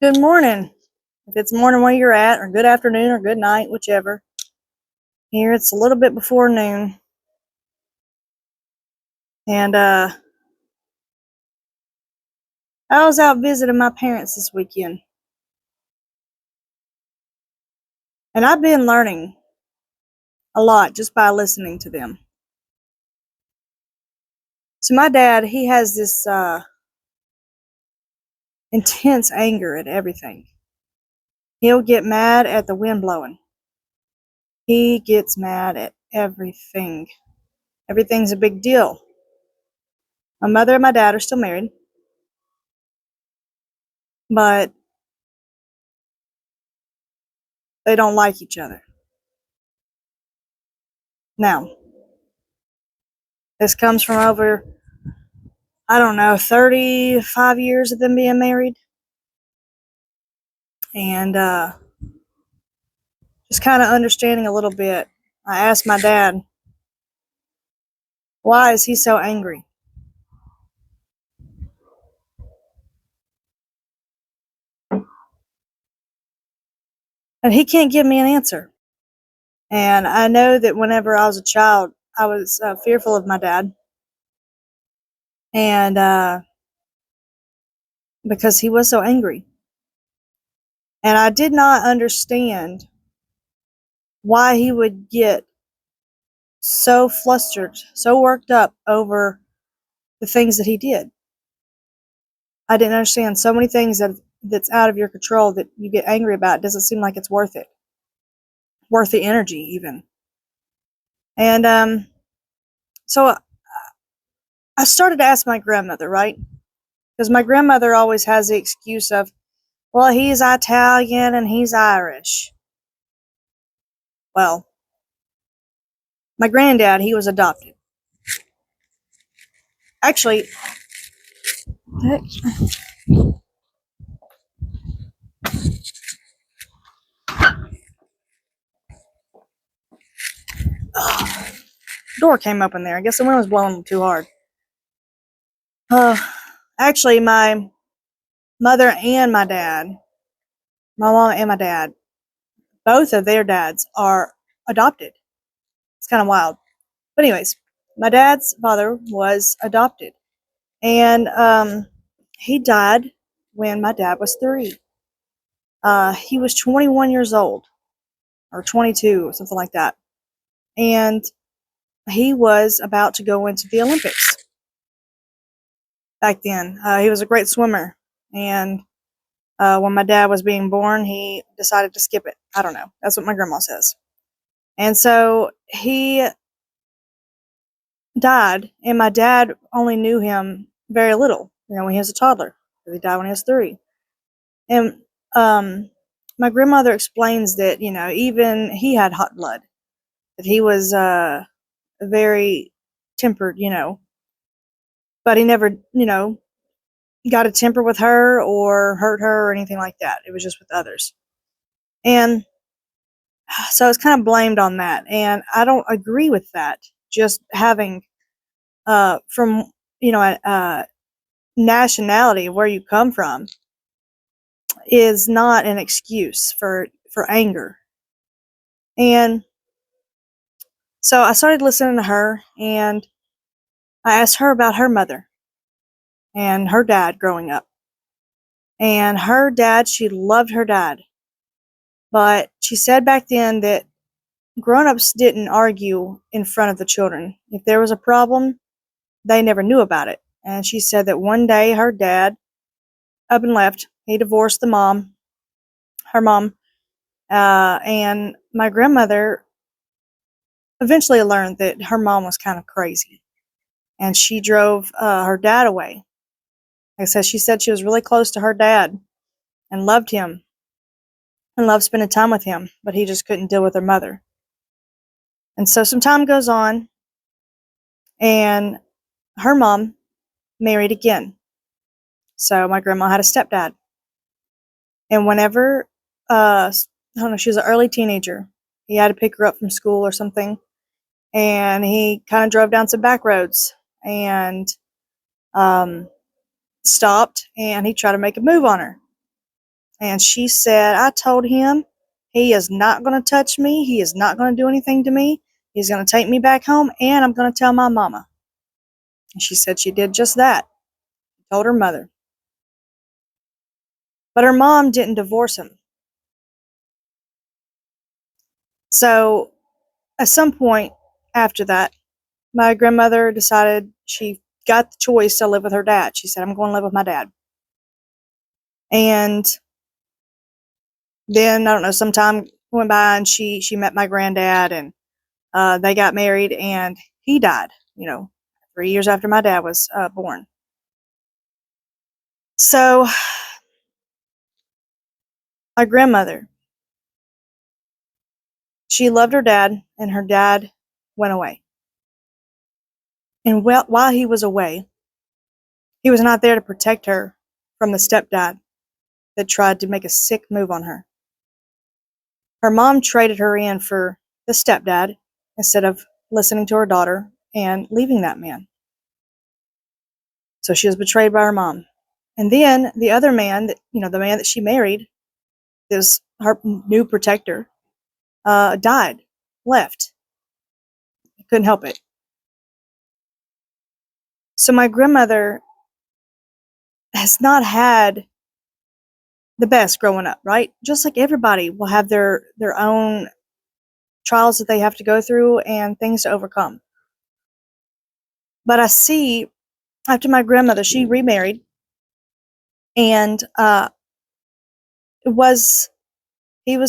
Good morning. If it's morning where you're at, or good afternoon, or good night, whichever. Here it's a little bit before noon. And I was out visiting my parents this weekend. And I've been learning a lot just by listening to them. So my dad, he has this intense anger at everything. He'll get mad at the wind blowing. He gets mad at everything. Everything's a big deal. My mother and my dad are still married, but they don't like each other. Now, this comes from over, I don't know, 35 years of them being married. And just kind of understanding a little bit, I asked my dad, why is he so angry? And he can't give me an answer. And I know that whenever I was a child, I was fearful of my dad. And because he was so angry. And I did not understand why he would get so flustered, so worked up over the things that he did. I didn't understand so many things that's out of your control that you get angry about. It doesn't seem like it's worth it, worth the energy even. And so I started to ask my grandmother, right? Because my grandmother always has the excuse of, well, he's Italian and he's Irish. Well, my granddad, he was adopted. Actually, door came open there. I guess the wind was blowing too hard. Actually, my mother and my dad, my mom and my dad, both of their dads are adopted. It's kind of wild. But anyways, my dad's father was adopted. And he died when my dad was 3. He was 21 years old, or 22, or something like that. And he was about to go into the Olympics back then. He was a great swimmer. And when my dad was being born, he decided to skip it. I don't know. That's what my grandma says. And so he died, and my dad only knew him very little, when he was a toddler. He died when he was 3. And my grandmother explains that, even he had hot blood, that he was very tempered, but he never, got a temper with her or hurt her or anything like that. It was just with others. And so it's kind of blamed on that. And I don't agree with that. Just having from, nationality, where you come from, is not an excuse for anger. And so I started listening to her, and I asked her about her mother and her dad growing up. And her dad, she loved her dad. But she said back then that grown-ups didn't argue in front of the children. If there was a problem, they never knew about it. And she said that one day her dad up and left. He divorced her mom, and my grandmother eventually learned that her mom was kind of crazy, and she drove her dad away. Like I said, she said she was really close to her dad and loved him and loved spending time with him, but he just couldn't deal with her mother. And so some time goes on, and her mom married again. So my grandma had a stepdad. And whenever, I don't know, she was an early teenager, he had to pick her up from school or something, and he kind of drove down some back roads and stopped, and he tried to make a move on her. And she said, I told him he is not going to touch me. He is not going to do anything to me. He's going to take me back home, and I'm going to tell my mama. And she said she did just that. Told her mother. But her mom didn't divorce him. So at some point after that, my grandmother decided she got the choice to live with her dad. She said, I'm going to live with my dad. And then, I don't know, some time went by and she met my granddad, and they got married, and he died, 3 years after my dad was born. So my grandmother, she loved her dad, and her dad went away. And while he was away, he was not there to protect her from the stepdad that tried to make a sick move on her. Her mom traded her in for the stepdad instead of listening to her daughter and leaving that man. So she was betrayed by her mom. And then the other man, the man that she married, this her new protector, died, left. Couldn't help it. So my grandmother has not had the best growing up, right? Just like everybody will have their own trials that they have to go through and things to overcome. But I see after my grandmother, she remarried, and he was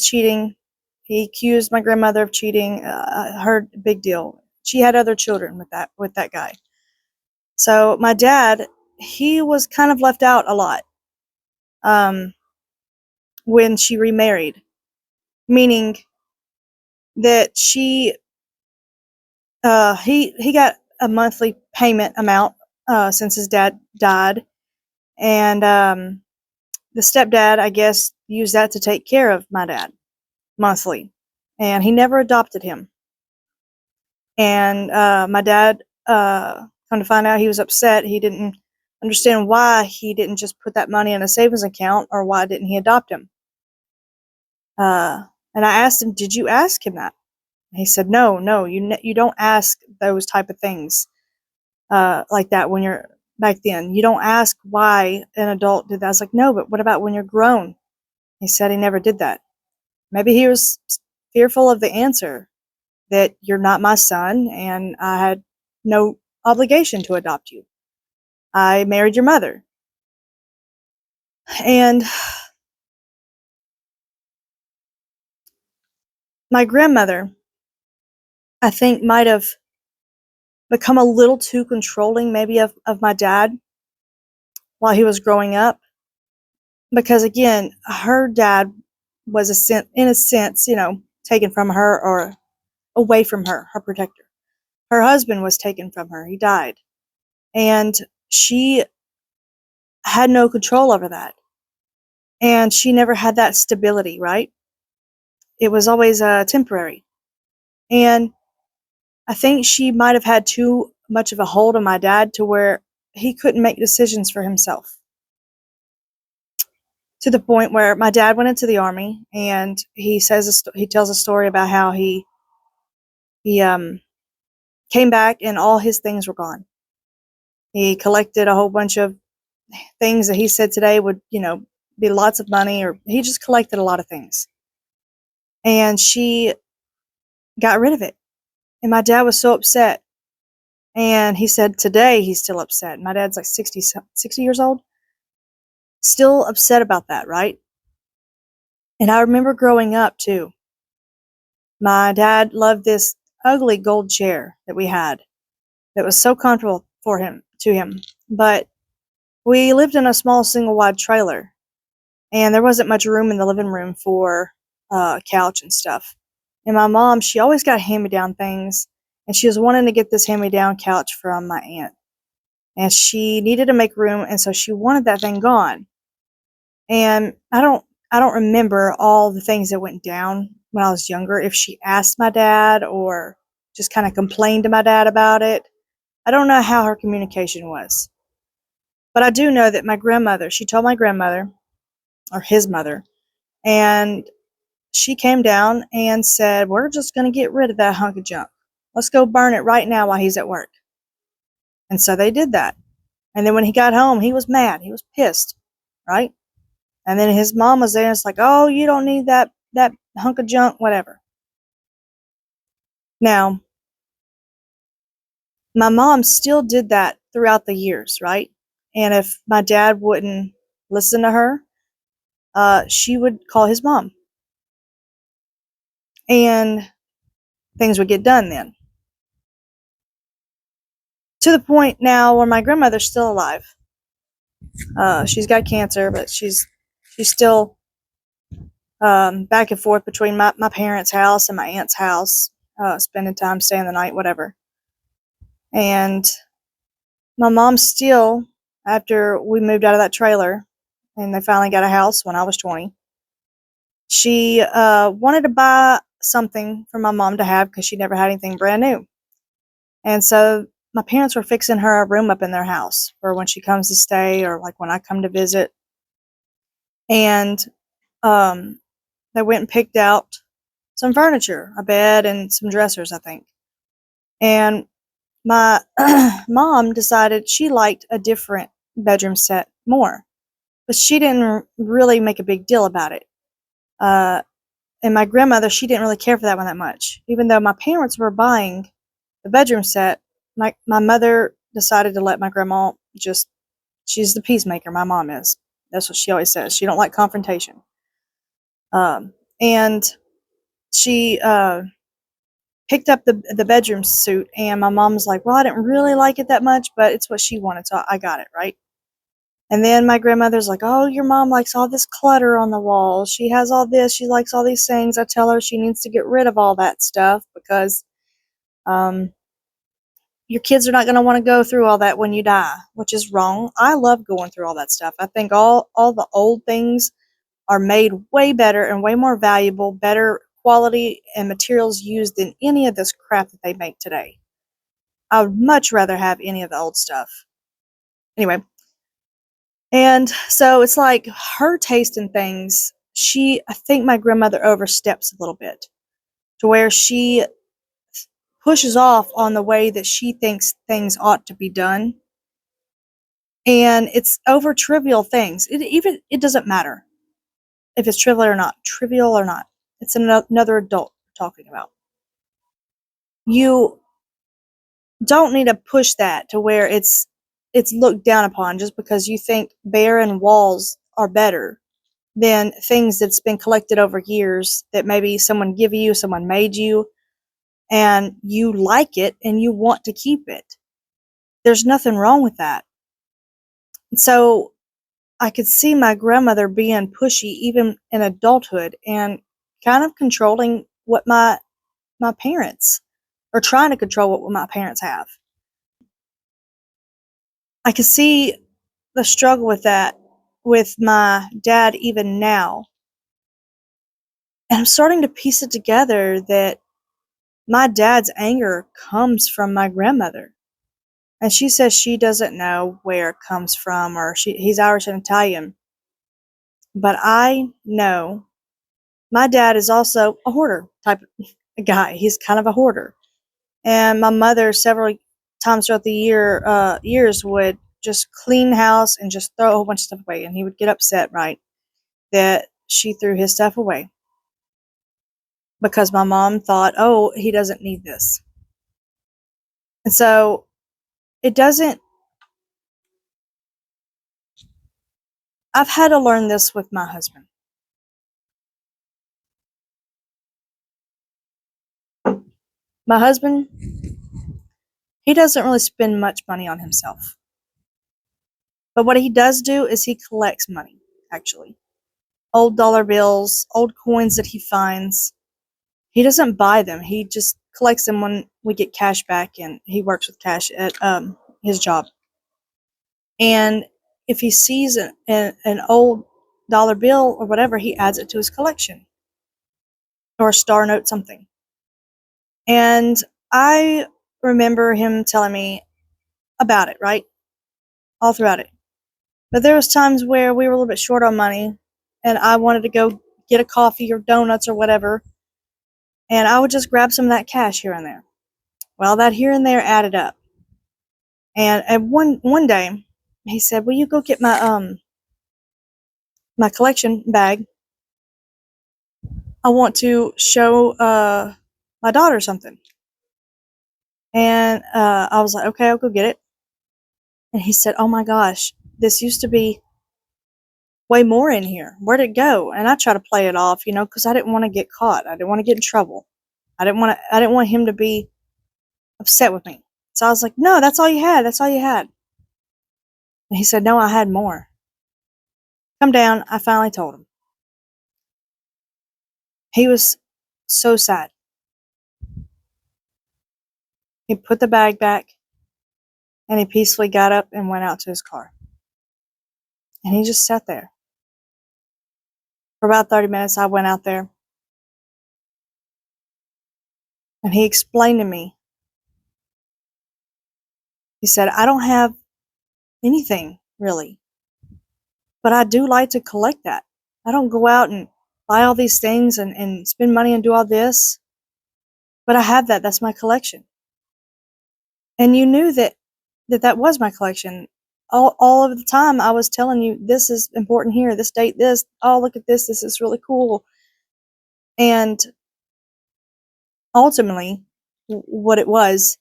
cheating. He accused my grandmother of cheating. Her big deal. She had other children with that guy. So my dad, he was kind of left out a lot when she remarried, meaning that he got a monthly payment amount since his dad died, and the stepdad, I guess, used that to take care of my dad monthly, and he never adopted him. And my dad, come to find out, he was upset. He didn't understand why he didn't just put that money in a savings account, or why didn't he adopt him. And I asked him, "Did you ask him that?" And he said, "No, you don't ask those type of things like that when you're back then. You don't ask why an adult did that." I was like, "No, but what about when you're grown?" He said he never did that. Maybe he was fearful of the answer, that you're not my son, and I had no obligation to adopt you. I married your mother. And my grandmother, I think, might have become a little too controlling, maybe, of my dad while he was growing up. Because, again, her dad was, in a sense, taken from her, or away from her protector. Her husband was taken from her. He died. And she had no control over that. And she never had that stability, right? It was always temporary. And I think she might have had too much of a hold on my dad, to where he couldn't make decisions for himself. To the point where my dad went into the army, and he tells a story about how he came back and all his things were gone. He collected a whole bunch of things that he said today would, be lots of money, or he just collected a lot of things. And she got rid of it. And my dad was so upset. And he said today he's still upset. My dad's like 60 years old. Still upset about that, right? And I remember growing up too. My dad loved this ugly gold chair that we had that was so comfortable to him. But we lived in a small single wide trailer, and there wasn't much room in the living room for a couch and stuff. And my mom, she always got hand-me-down things, and she was wanting to get this hand-me-down couch from my aunt. And she needed to make room, and so she wanted that thing gone. And I don't remember all the things that went down when I was younger, if she asked my dad or just kind of complained to my dad about it. I don't know how her communication was. But I do know that my grandmother, she told my grandmother or his mother. And she came down and said, "We're just going to get rid of that hunk of junk. Let's go burn it right now while he's at work." And so they did that. And then when he got home, he was mad. He was pissed, right? And then his mom was there and it's like, "Oh, you don't need that hunk of junk, whatever." Now, my mom still did that throughout the years, right? And if my dad wouldn't listen to her, she would call his mom. And things would get done then. To the point now where my grandmother's still alive. She's got cancer, but she's still back and forth between my parents' house and my aunt's house, spending time, staying the night, whatever. And my mom still, after we moved out of that trailer and they finally got a house when I was 20, she wanted to buy something for my mom to have because she never had anything brand new. And so my parents were fixing her a room up in their house for when she comes to stay or like when I come to visit. And they went and picked out some furniture, a bed and some dressers, I think. And my mom decided she liked a different bedroom set more, but she didn't really make a big deal about it. And my grandmother, she didn't really care for that one that much. Even though my parents were buying the bedroom set, my mother decided to let my grandma just, she's the peacemaker, my mom is. That's what she always says. She don't like confrontation. And she picked up the bedroom suit, and my mom was like, "Well, I didn't really like it that much, but it's what she wanted, so I got it, right?" And then my grandmother's like, "Oh, your mom likes all this clutter on the walls. She has all this. She likes all these things. I tell her she needs to get rid of all that stuff because um, your kids are not going to want to go through all that when you die," which is wrong. I love going through all that stuff. I think all the old things are made way better and way more valuable, better quality and materials used than any of this crap that they make today. I would much rather have any of the old stuff. Anyway, and so it's like her taste in things, I think my grandmother oversteps a little bit to where she pushes off on the way that she thinks things ought to be done. And it's over trivial things. It doesn't matter if it's trivial or not. It's another adult we're talking about. You don't need to push that to where it's looked down upon just because you think barren walls are better than things that's been collected over years that maybe someone gave you, someone made you, and you like it and you want to keep it. There's nothing wrong with that. And so I could see my grandmother being pushy even in adulthood and kind of controlling what my parents, or trying to control what my parents have. I could see the struggle with that with my dad even now. And I'm starting to piece it together that my dad's anger comes from my grandmother. And she says she doesn't know where it comes from, or he's Irish and Italian. But I know my dad is also a hoarder type of guy. He's kind of a hoarder. And my mother, several times throughout the years, would just clean house and just throw a whole bunch of stuff away. And he would get upset, right, that she threw his stuff away because my mom thought, "Oh, he doesn't need this." And so it doesn't, I've had to learn this with my husband. My husband, he doesn't really spend much money on himself. But what he does do is he collects money, actually. Old dollar bills, old coins that he finds. He doesn't buy them. He just collects them when we get cash back, and he works with cash at his job. And if he sees an old dollar bill or whatever, he adds it to his collection, or a star note, something. And I remember him telling me about it, right? All throughout it. But there was times where we were a little bit short on money, and I wanted to go get a coffee or donuts or whatever, and I would just grab some of that cash here and there. Well, that here and there added up. And at one day, he said, "Will you go get my collection bag? I want to show my daughter something." And I was like, "Okay, I'll go get it." And he said, "Oh my gosh, this used to be way more in here. Where'd it go?" And I try to play it off, because I didn't want to get caught. I didn't want to get in trouble. I didn't want him to be upset with me. So I was like, "No, that's all you had. That's all you had." And he said, "No, I had more." Come down. I finally told him. He was so sad. He put the bag back and he peacefully got up and went out to his car. And he just sat there. For about 30 minutes, I went out there and he explained to me. He said, "I don't have anything really, but I do like to collect that. I don't go out and buy all these things and spend money and do all this, but I have that. That's my collection." And you knew that was my collection. All of the time I was telling you, this is important here, this date, this, oh, look at this is really cool. And ultimately, what it was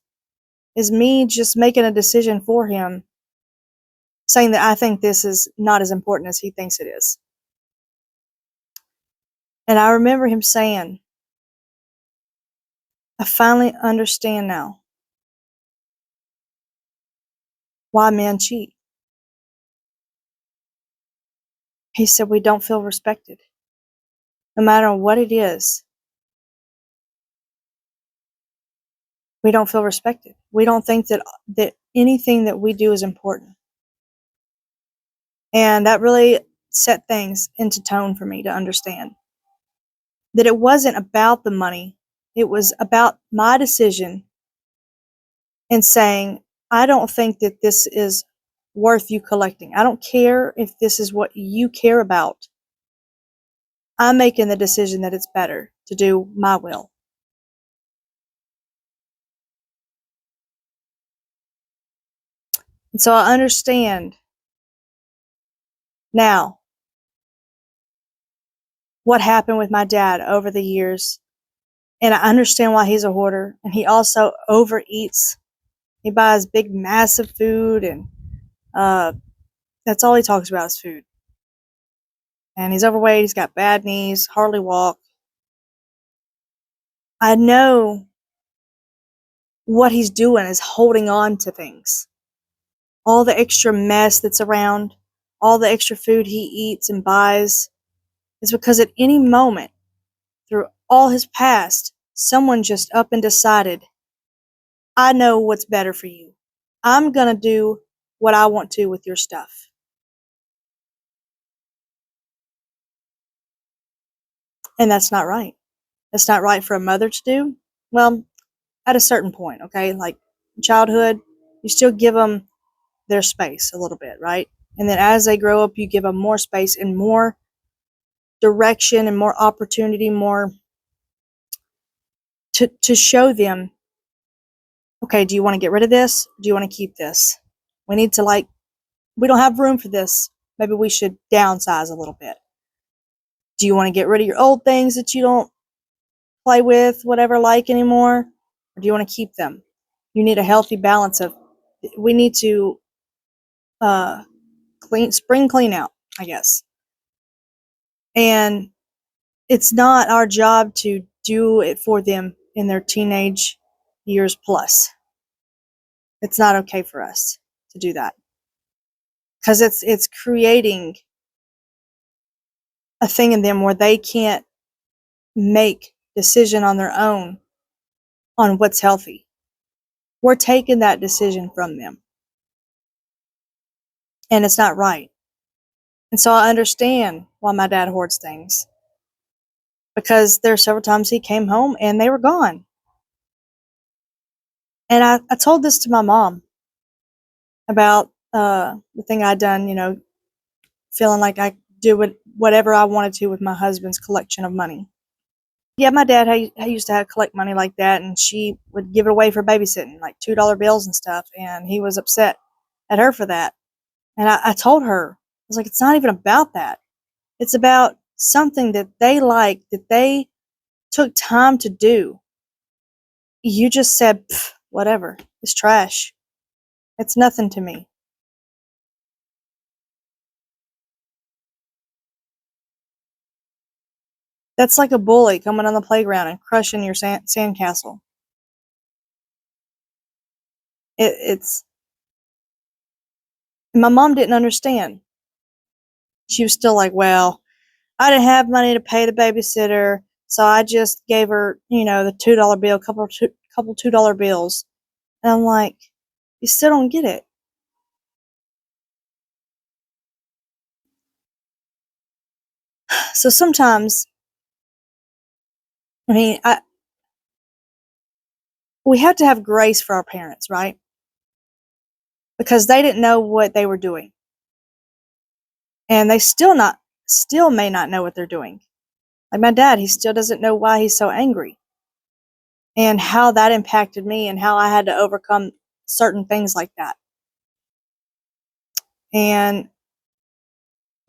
is me just making a decision for him, saying that I think this is not as important as he thinks it is. And I remember him saying, "I finally understand now why men cheat." He said, "We don't feel respected. No matter what it is, we don't feel respected. We don't think that anything that we do is important." And that really set things into tone for me to understand that it wasn't about the money. It was about my decision and saying, "I don't think that this is worth you collecting. I don't care if this is what you care about. I'm making the decision that it's better to do my will." And so I understand now what happened with my dad over the years. And I understand why he's a hoarder. And he also overeats. He buys big, massive food, and uh, that's all he talks about is food. And he's overweight. He's got bad knees, hardly walk. I know what he's doing is holding on to things. All the extra mess that's around, all the extra food he eats and buys, is because at any moment, through all his past, someone just up and decided, "I know what's better for you. I'm going to do what I want to with your stuff." And that's not right. That's not right for a mother to do. Well, at a certain point, okay? Like childhood, you still give them their space a little bit, right? And then as they grow up, you give them more space and more direction and more opportunity, more to show them, okay, do you want to get rid of this? Do you want to keep this? We need to, like, we don't have room for this. Maybe we should downsize a little bit. Do you want to get rid of your old things that you don't play with, whatever, like anymore? Or do you want to keep them? You need a healthy balance of, we need to spring clean out, I guess. And it's not our job to do it for them in their teenage years plus. It's not okay for us to do that, because it's creating a thing in them where they can't make decision on their own on what's healthy. We're taking that decision from them, and it's not right. And so I understand why my dad hoards things, because there are several times he came home and they were gone. And I told this to my mom about the thing I'd done, feeling like I do whatever I wanted to with my husband's collection of money. Yeah, my dad used to collect money like that, and she would give it away for babysitting, like $2 bills and stuff, and he was upset at her for that. And I told her, I was like, it's not even about that. It's about something that they like, that they took time to do. You just said, whatever, it's trash. It's nothing to me. That's like a bully coming on the playground and crushing your sandcastle. It's my mom didn't understand. She was still like, well, I didn't have money to pay the babysitter, so I just gave her, the $2 bill, couple $2 bills. And I'm like, you still don't get it. So sometimes, I mean, we have to have grace for our parents, right? Because they didn't know what they were doing. And they still may not know what they're doing. Like my dad, he still doesn't know why he's so angry and how that impacted me and how I had to overcome certain things like that. And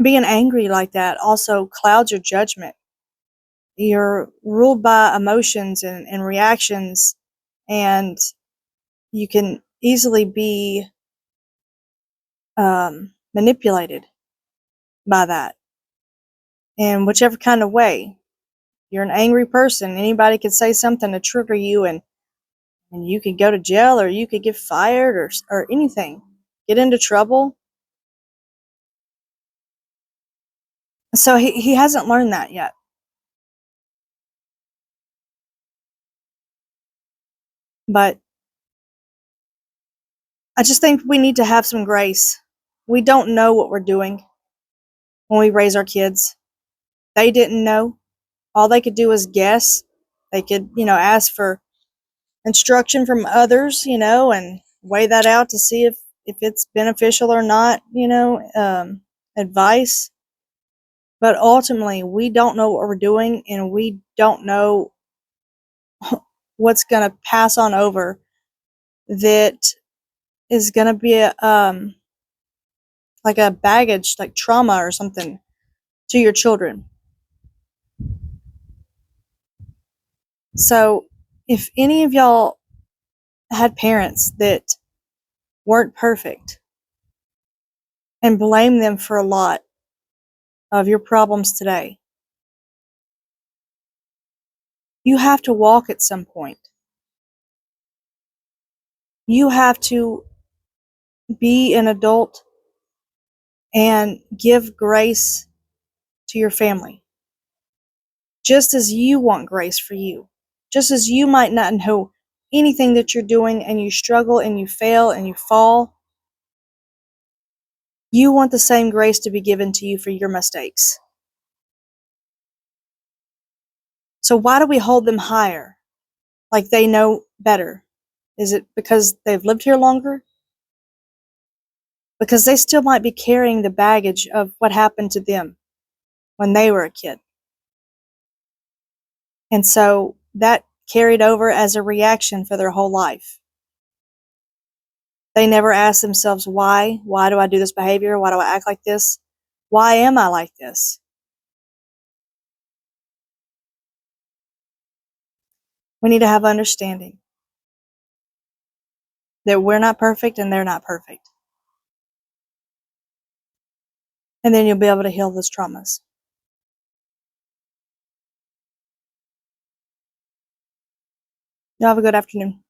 being angry like that also clouds your judgment. You're ruled by emotions and reactions, and you can easily be manipulated by that in whichever kind of way. You're an angry person. Anybody could say something to trigger you, and you could go to jail, or you could get fired, or anything, get into trouble. So he hasn't learned that yet. But I just think we need to have some grace. We don't know what we're doing when we raise our kids. They didn't know. All they could do was guess. They could, ask for instruction from others, and weigh that out to see if it's beneficial or not, advice. But ultimately, we don't know what we're doing, and we don't know what's going to pass on over that is going to be like a baggage, like trauma or something to your children. So if any of y'all had parents that weren't perfect and blame them for a lot of your problems today, you have to walk at some point. You have to be an adult and give grace to your family, just as you want grace for you. Just as you might not know anything that you're doing, and you struggle and you fail and you fall, you want the same grace to be given to you for your mistakes. So why do we hold them higher? Like they know better? Is it because they've lived here longer? Because they still might be carrying the baggage of what happened to them when they were a kid. And so that carried over as a reaction for their whole life. They never asked themselves, why? Why do I do this behavior? Why do I act like this? Why am I like this? We need to have understanding that we're not perfect and they're not perfect. And then you'll be able to heal those traumas. Y'all have a good afternoon.